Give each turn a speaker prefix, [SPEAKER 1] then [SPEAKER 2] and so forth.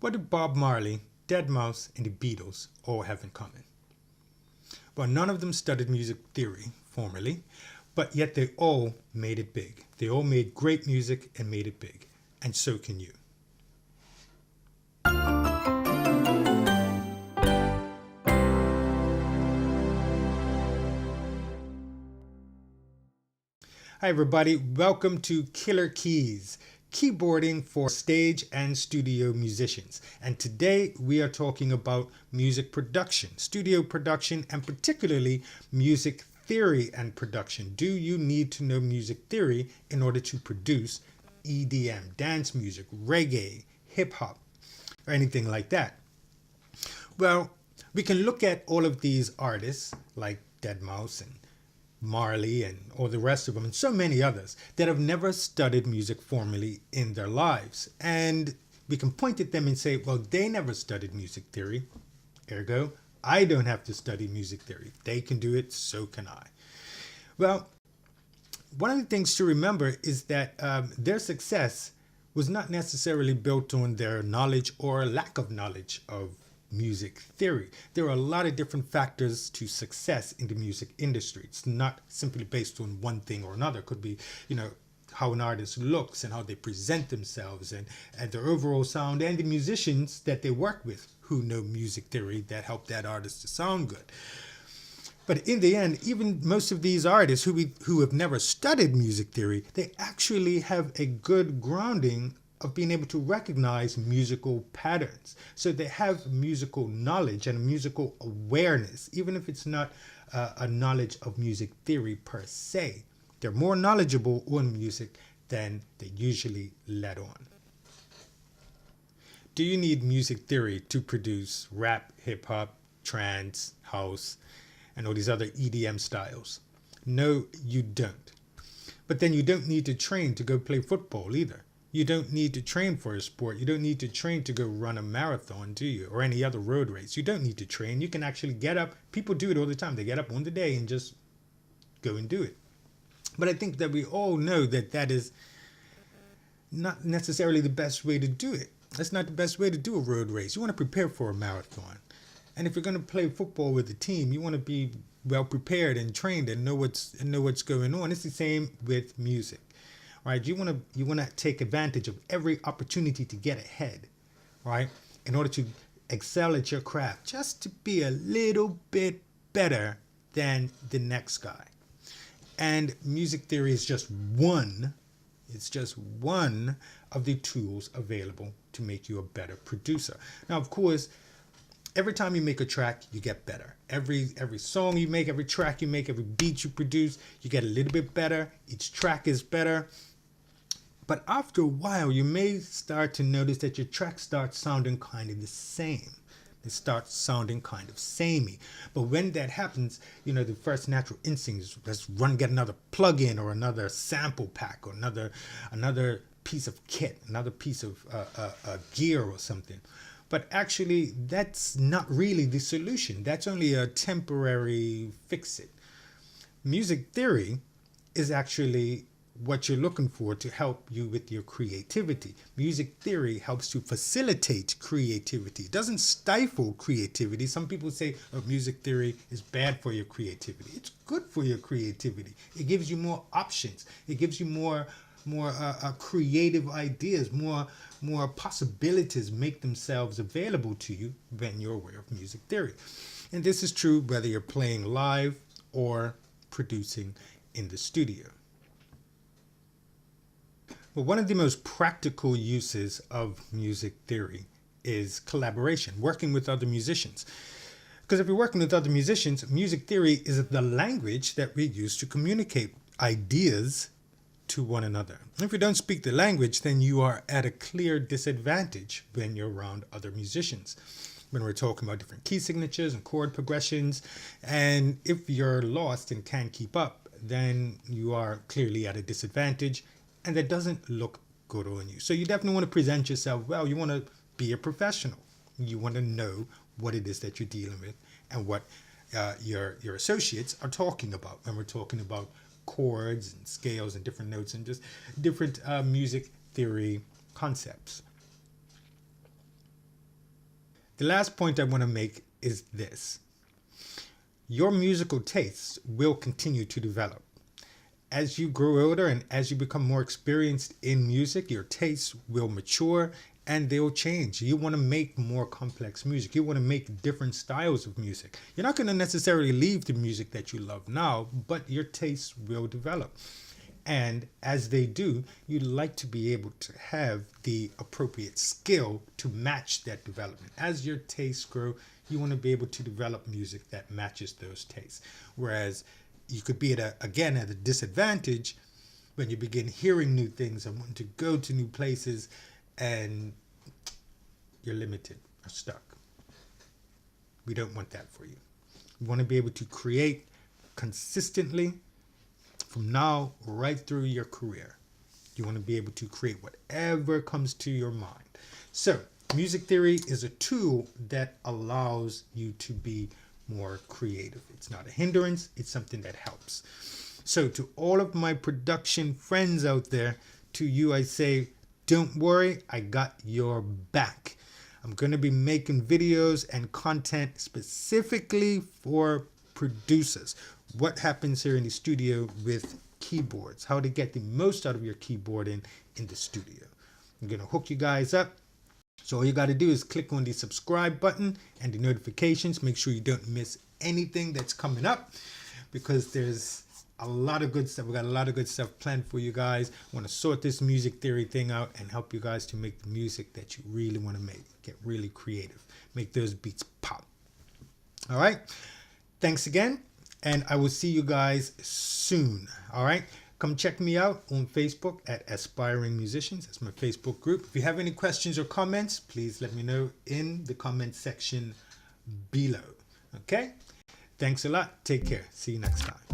[SPEAKER 1] What do Bob Marley, Deadmau5, and the Beatles all have in common? Well, none of them studied music theory formally, but yet they all made it big. They all made great music and made it big. And so can you. Hi everybody, welcome to Killer Keys, keyboarding for stage and studio musicians. And today we are talking about music production, studio production, and particularly music theory and production. Do you need to know music theory in order to produce EDM, dance music, reggae, hip hop, or anything like that? Well, we can look at all of these artists like Deadmau5 and Marley and all the rest of them and so many others that have never studied music formally in their lives. And we can point at them and say, well, they never studied music theory. Ergo, I don't have to study music theory. They can do it, so can I. Well, one of the things to remember is that their success was not necessarily built on their knowledge or lack of knowledge of music theory. There are a lot of different factors to success in the music industry. It's not simply based on one thing or another. It could be, how an artist looks and how they present themselves and their overall sound, and the musicians that they work with who know music theory that help that artist to sound good. But in the end, even most of these artists who have never studied music theory, they actually have a good grounding of being able to recognize musical patterns. So they have musical knowledge and musical awareness, even if it's not a knowledge of music theory per se. They're more knowledgeable on music than they usually let on. Do you need music theory to produce rap, hip hop, trance, house, and all these other EDM styles? No, you don't. But then you don't need to train to go play football either. You don't need to train for a sport. You don't need to train to go run a marathon, do you? Or any other road race. You don't need to train. You can actually get up. People do it all the time. They get up on the day and just go and do it. But I think that we all know that that is not necessarily the best way to do it. That's not the best way to do a road race. You want to prepare for a marathon. And if you're going to play football with a team, you want to be well prepared and trained and know what's going on. It's the same with music. Right? You want to take advantage of every opportunity to get ahead, right? In order to excel at your craft, just to be a little bit better than the next guy. And music theory is just one. It's just one of the tools available to make you a better producer. Now, of course, every time you make a track, you get better. Every song you make, every track you make, every beat you produce, you get a little bit better. Each track is better. But after a while, you may start to notice that your track starts sounding kind of the same. It starts sounding kind of samey. But when that happens, the first natural instinct is let's get another plug-in or another sample pack or another piece of kit, another piece of gear or something. But actually, that's not really the solution. That's only a temporary fix-it. Music theory is actually what you're looking for to help you with your creativity. Music theory helps to facilitate creativity. It doesn't stifle creativity. Some people say, oh, music theory is bad for your creativity. It's good for your creativity. It gives you more options. It gives you more creative ideas, more possibilities make themselves available to you when you're aware of music theory. And this is true whether you're playing live or producing in the studio. Well, one of the most practical uses of music theory is collaboration, working with other musicians. Because if you're working with other musicians, music theory is the language that we use to communicate ideas to one another. If you don't speak the language, then you are at a clear disadvantage when you're around other musicians. When we're talking about different key signatures and chord progressions, and if you're lost and can't keep up, then you are clearly at a disadvantage, and that doesn't look good on you. So you definitely want to present yourself well. You want to be a professional. You want to know what it is that you're dealing with and what your associates are talking about when we're talking about chords and scales and different notes and just different music theory concepts. The last point I want to make is this. Your musical tastes will continue to develop. As you grow older and as you become more experienced in music, your tastes will mature and they'll change. You want to make more complex music. You want to make different styles of music. You're not going to necessarily leave the music that you love now, but your tastes will develop. And as they do, you'd like to be able to have the appropriate skill to match that development. As your tastes grow, you want to be able to develop music that matches those tastes. Whereas you could be at a disadvantage when you begin hearing new things and wanting to go to new places and you're limited or stuck. We don't want that for you. We want to be able to create consistently from now right through your career. You want to be able to create whatever comes to your mind. So, music theory is a tool that allows you to be more creative. It's not a hindrance, it's something that helps. So, to all of my production friends out there, to you I say, don't worry, I got your back. I'm going to be making videos and content specifically for producers. What happens here in the studio with keyboards, how to get the most out of your keyboarding in the studio. I'm going to hook you guys up. So all you got to do is click on the subscribe button and the notifications. Make sure you don't miss anything that's coming up because there's a lot of good stuff. We got a lot of good stuff planned for you guys. I want to sort this music theory thing out and help you guys to make the music that you really want to make. Get really creative. Make those beats pop. All right. Thanks again. And I will see you guys soon. All right. Come check me out on Facebook at Aspiring Musicians. That's my Facebook group. If you have any questions or comments, please let me know in the comment section below. Okay. Thanks a lot. Take care. See you next time.